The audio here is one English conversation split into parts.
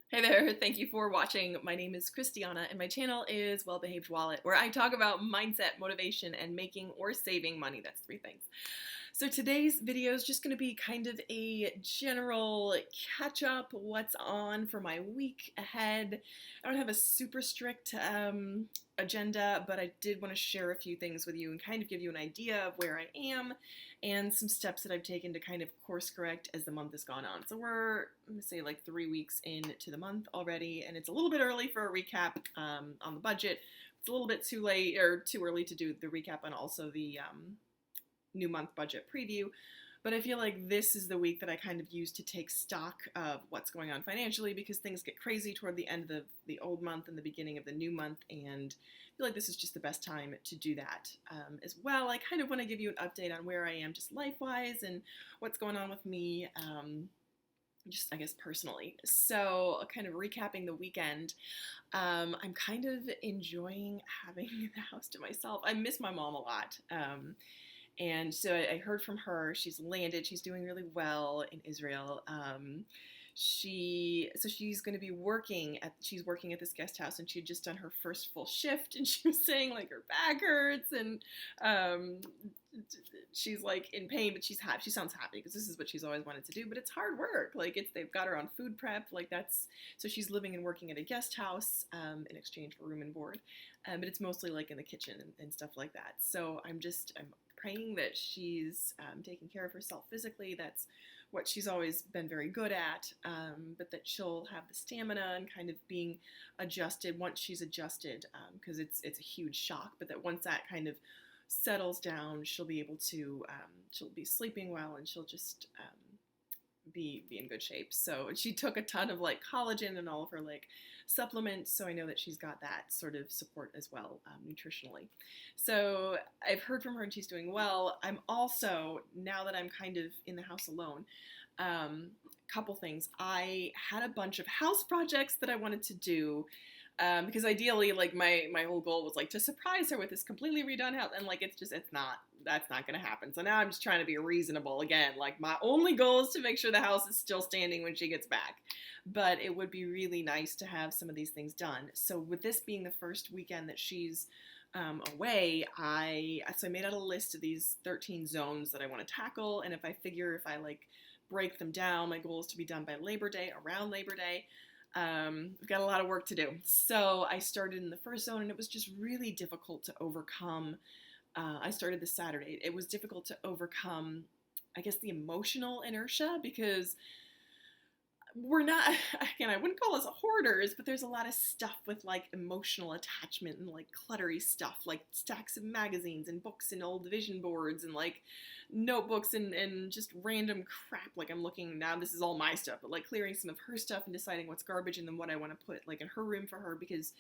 Hey there, thank you for watching. My name is Christiana and my channel is Well Behaved Wallet, where I talk about mindset, motivation, and making or saving money. That's three things. So today's video is just going to be kind of a general catch up, what's on for my week ahead. I don't have a super strict agenda, but I did want to share a few things with you and kind of give you an idea of where I am and some steps that I've taken to kind of course correct as the month has gone on. So we're, I'm going to say, like 3 weeks into the month already, and it's a little bit early for a recap on the budget. It's a little bit too late or too early to do the recap on also the new month budget preview. But I feel like this is the week that I kind of use to take stock of what's going on financially, because things get crazy toward the end of the old month and the beginning of the new month, and I feel like this is just the best time to do that. As well, I kind of want to give you an update on where I am just life-wise and what's going on with me, just I guess personally. So kind of recapping the weekend, I'm kind of enjoying having the house to myself. I miss my mom a lot. And so I heard from her. She's landed. She's doing really well in Israel. She's going to be working at this guest house, and she had just done her first full shift, and she was saying like her back hurts, and um, she's like in pain, but she's happy. She sounds happy because this is what she's always wanted to do. But it's hard work. Like they've got her on food prep. Like that's so she's living and working at a guest house in exchange for room and board, but it's mostly like in the kitchen and stuff like that. So I'm praying that she's taking care of herself physically. That's what she's always been very good at, but that she'll have the stamina and kind of being adjusted once she's adjusted, because it's a huge shock, but that once that kind of settles down, she'll be able to, she'll be sleeping well, and she'll just be in good shape. So she took a ton of like collagen and all of her like supplements, so I know that she's got that sort of support as well, nutritionally. So I've heard from her and she's doing well. I'm also, now that I'm kind of in the house alone, couple things. I had a bunch of house projects that I wanted to do, because ideally, like my whole goal was like to surprise her with this completely redone house, and like that's not gonna happen. So now I'm just trying to be reasonable again. Like my only goal is to make sure the house is still standing when she gets back, but it would be really nice to have some of these things done. So with this being the first weekend that she's away, I made out a list of these 13 zones that I want to tackle, and if I like break them down, my goal is to be done by Labor Day, around Labor Day. We've got a lot of work to do. So I started in the first zone, and it was just really difficult to overcome. I started this Saturday. It was difficult to overcome, I guess, the emotional inertia, because we're not, again, I wouldn't call us hoarders, but there's a lot of stuff with like emotional attachment and like cluttery stuff, like stacks of magazines and books and old vision boards and like notebooks and just random crap. Like I'm looking now, this is all my stuff, but like clearing some of her stuff and deciding what's garbage and then what I want to put like in her room for her, because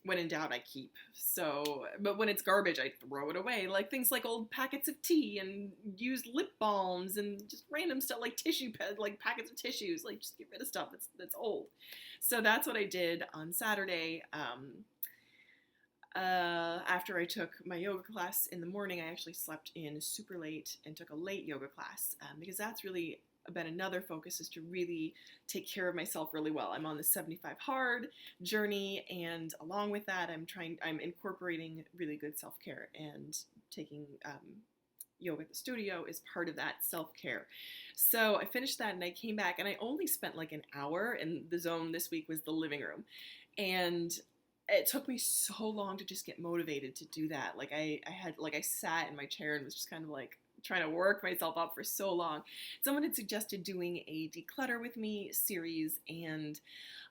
when in doubt, I keep. So, but when it's garbage, I throw it away. Like things like old packets of tea and used lip balms and just random stuff like like packets of tissues. Like just get rid of stuff that's old. So that's what I did on Saturday. After I took my yoga class in the morning, I actually slept in super late and took a late yoga class, because that's really been another focus, is to really take care of myself really well. I'm on the 75 hard journey, and along with that, I'm incorporating really good self-care, and taking yoga at the studio is part of that self-care. So I finished that and I came back, and I only spent like an hour, and the zone this week was the living room. And it took me so long to just get motivated to do that. Like I sat in my chair and was just kind of like trying to work myself up for so long. Someone had suggested doing a declutter with me series, and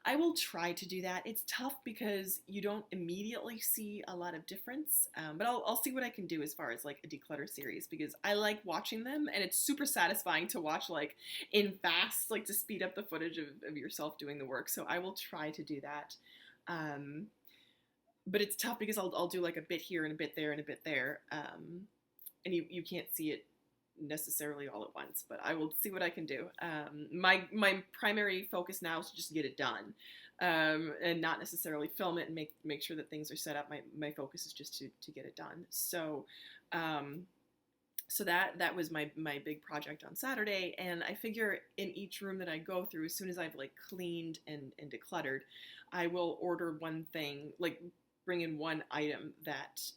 I will try to do that. It's tough because you don't immediately see a lot of difference, but I'll see what I can do as far as like a declutter series, because I like watching them, and it's super satisfying to watch like in fast, like to speed up the footage of yourself doing the work. So I will try to do that. But it's tough because I'll do like a bit here and a bit there and a bit there, and you can't see it necessarily all at once, but I will see what I can do. My primary focus now is to just get it done, and not necessarily film it and make sure that things are set up. My focus is just to get it done. So So that was my big project on Saturday, and I figure in each room that I go through, as soon as I've like cleaned and decluttered, I will order one thing, like bring in one item that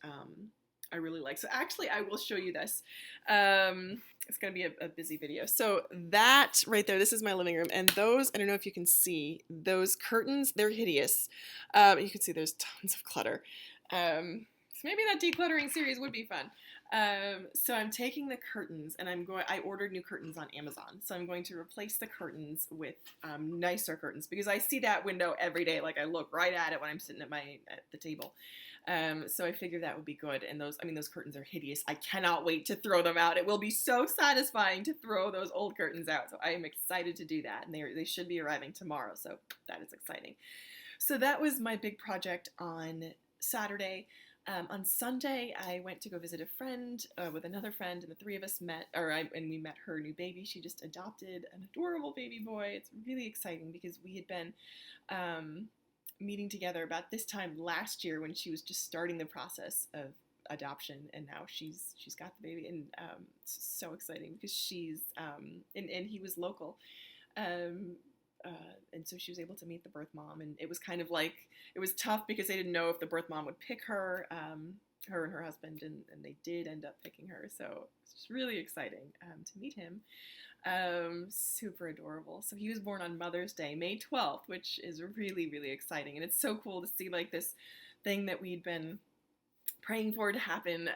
I really like. So actually, I will show you this. It's gonna be a busy video. So that right there, this is my living room, and those, I don't know if you can see those curtains. They're hideous. You can see there's tons of clutter. So maybe that decluttering series would be fun. So I'm taking the curtains and I ordered new curtains on Amazon. So I'm going to replace the curtains with nicer curtains because I see that window every day. Like I look right at it when I'm sitting at the table. So I figured that would be good. And those curtains are hideous. I cannot wait to throw them out. It will be so satisfying to throw those old curtains out. So I am excited to do that. And they should be arriving tomorrow. So that is exciting. So that was my big project on Saturday. On Sunday, I went to go visit a friend with another friend, and the three of us met, and we met her new baby. She just adopted an adorable baby boy. It's really exciting because we had been meeting together about this time last year when she was just starting the process of adoption, and now she's got the baby, and it's so exciting because she's and he was local. And so she was able to meet the birth mom, and it was kind of like, it was tough because they didn't know if the birth mom would pick her, her and her husband, and they did end up picking her, so it's just really exciting to meet him. Super adorable. So he was born on Mother's Day, May 12th, which is really, really exciting, and it's so cool to see like this thing that we'd been praying for to happen,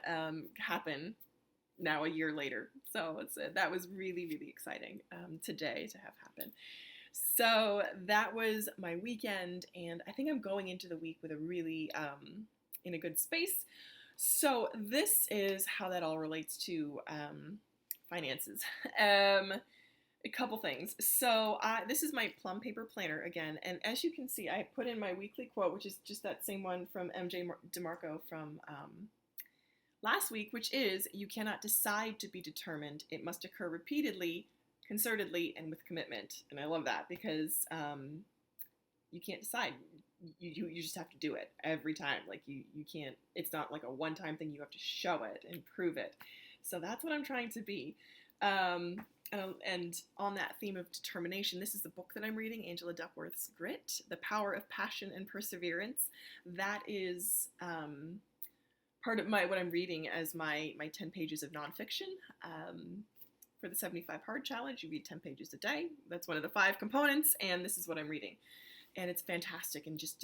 happen now a year later. So that was really, really exciting today to have happen. So that was my weekend, and I think I'm going into the week with a really in a good space. So this is how that all relates to finances. A couple things. So this is my plum paper planner again, and as you can see, I put in my weekly quote, which is just that same one from MJ DeMarco from last week, which is, "You cannot decide to be determined. It must occur repeatedly, concertedly, and with commitment." And I love that because you can't decide. You just have to do it every time. Like you can't, it's not like a one-time thing. You have to show it and prove it. So that's what I'm trying to be. And on that theme of determination, this is the book that I'm reading, Angela Duckworth's Grit, The Power of Passion and Perseverance. That is part of what I'm reading as my 10 pages of nonfiction. For the 75 Hard Challenge, you read 10 pages a day. That's one of the 5 components, and this is what I'm reading. And it's fantastic, and just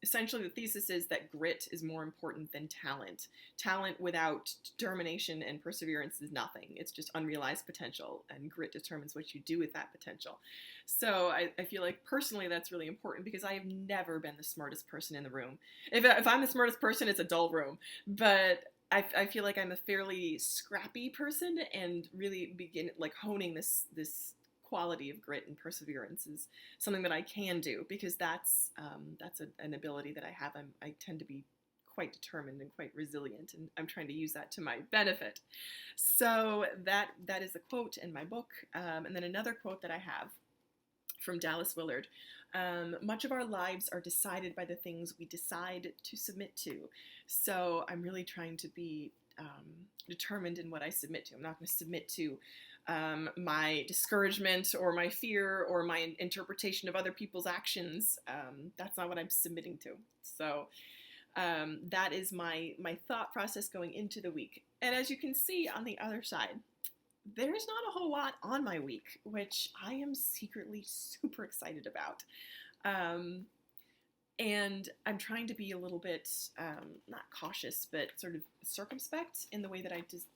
essentially the thesis is that grit is more important than talent. Talent without determination and perseverance is nothing. It's just unrealized potential, and grit determines what you do with that potential. So I feel like personally that's really important because I have never been the smartest person in the room. If I'm the smartest person, it's a dull room. But I feel like I'm a fairly scrappy person, and really begin like honing this quality of grit and perseverance is something that I can do because that's an ability that I have. I tend to be quite determined and quite resilient, and I'm trying to use that to my benefit. So that is the quote in my book, and then another quote that I have from Dallas Willard. Much of our lives are decided by the things we decide to submit to. So I'm really trying to be determined in what I submit to. I'm not going to submit to my discouragement or my fear or my interpretation of other people's actions. That's not what I'm submitting to. So that is my thought process going into the week. And as you can see on the other side, there's not a whole lot on my week, which I am secretly super excited about. And I'm trying to be a little bit, not cautious, but sort of circumspect in the way that I just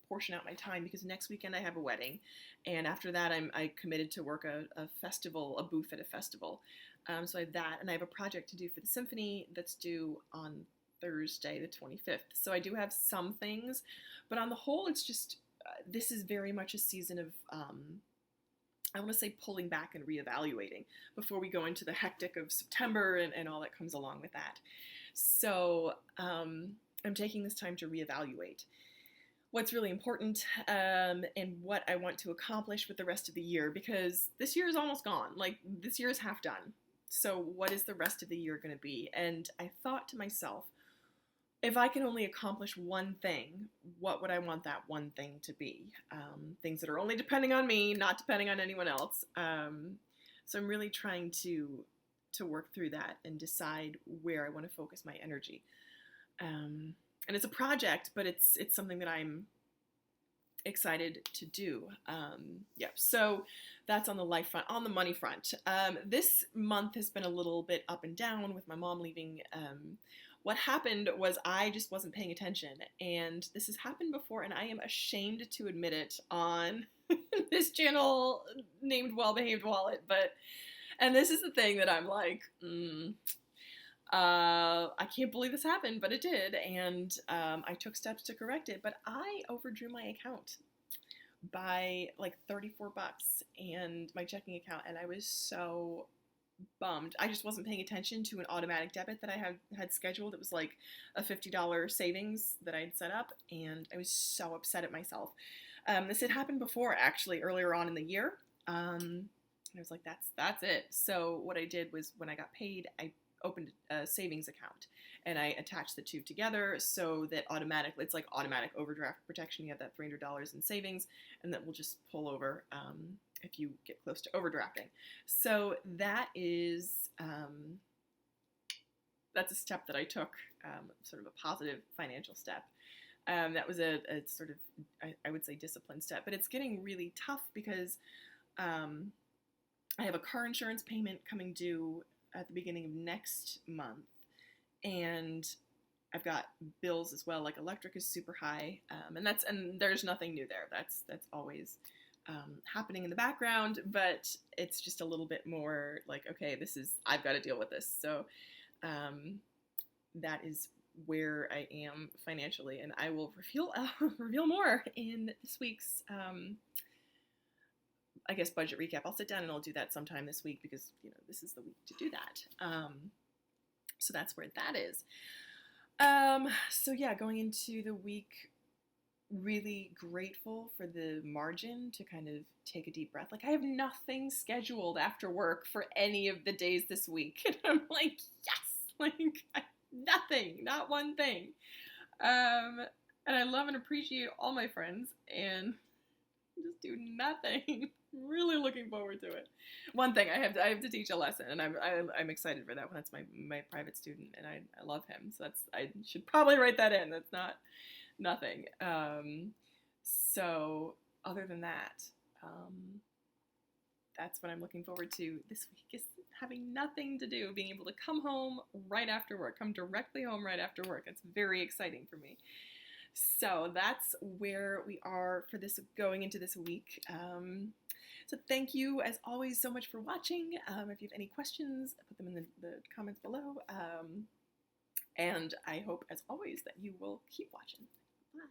portion out my time, because next weekend I have a wedding, and after that I committed to work a booth at a festival. So I have that, and I have a project to do for the symphony that's due on Thursday the 25th. So I do have some things, but on the whole it's just, this is very much a season of, I want to say pulling back and reevaluating before we go into the hectic of September and all that comes along with that. So I'm taking this time to reevaluate what's really important and what I want to accomplish with the rest of the year, because this year is almost gone. Like, this year is half done. So what is the rest of the year going to be? And I thought to myself, if I can only accomplish one thing, what would I want that one thing to be? Things that are only depending on me, not depending on anyone else. So I'm really trying to work through that and decide where I want to focus my energy. And it's a project, but it's something that I'm excited to do. Yeah, so that's on the life front. On the money front, this month has been a little bit up and down with my mom leaving. What happened was I just wasn't paying attention, and this has happened before, and I am ashamed to admit it on this channel named Well Behaved Wallet. And this is the thing that I'm like, I can't believe this happened, but it did, and I took steps to correct it, but I overdrew my account by like $34 and my checking account, and I was so bummed. I just wasn't paying attention to an automatic debit that I had scheduled. It was like a $50 savings that I'd set up, and I was so upset at myself. This had happened before, actually, earlier on in the year. And I was like, that's it. So what I did was when I got paid, I opened a savings account and I attached the two together so that automatically, it's like automatic overdraft protection. You have that $300 in savings, and that will just pull over if you get close to overdrafting. So that is, that's a step that I took, sort of a positive financial step. That was a sort of, I would say, disciplined step, but it's getting really tough because I have a car insurance payment coming due at the beginning of next month, and I've got bills as well. Like electric is super high, and there's nothing new there. That's always happening in the background, but it's just a little bit more like, okay, I've got to deal with this. So that is where I am financially, and I will reveal more in this week's I guess budget recap. I'll sit down and I'll do that sometime this week because this is the week to do that. So that's where that is. So yeah, going into the week, really grateful for the margin to kind of take a deep breath. Like, I have nothing scheduled after work for any of the days this week, and I'm like, yes, like nothing, not one thing. And I love and appreciate all my friends, and just do nothing. Really looking forward to it. One thing, I have to teach a lesson, and I'm excited for that one. That's my private student, and I love him. So I should probably write that in. That's not nothing. So other than that, that's what I'm looking forward to this week, is having nothing to do, being able to come home right after work, come directly home right after work. It's very exciting for me. So that's where we are for this, going into this week. So thank you, as always, so much for watching. If you have any questions, put them in the comments below. And I hope, as always, that you will keep watching. Bye.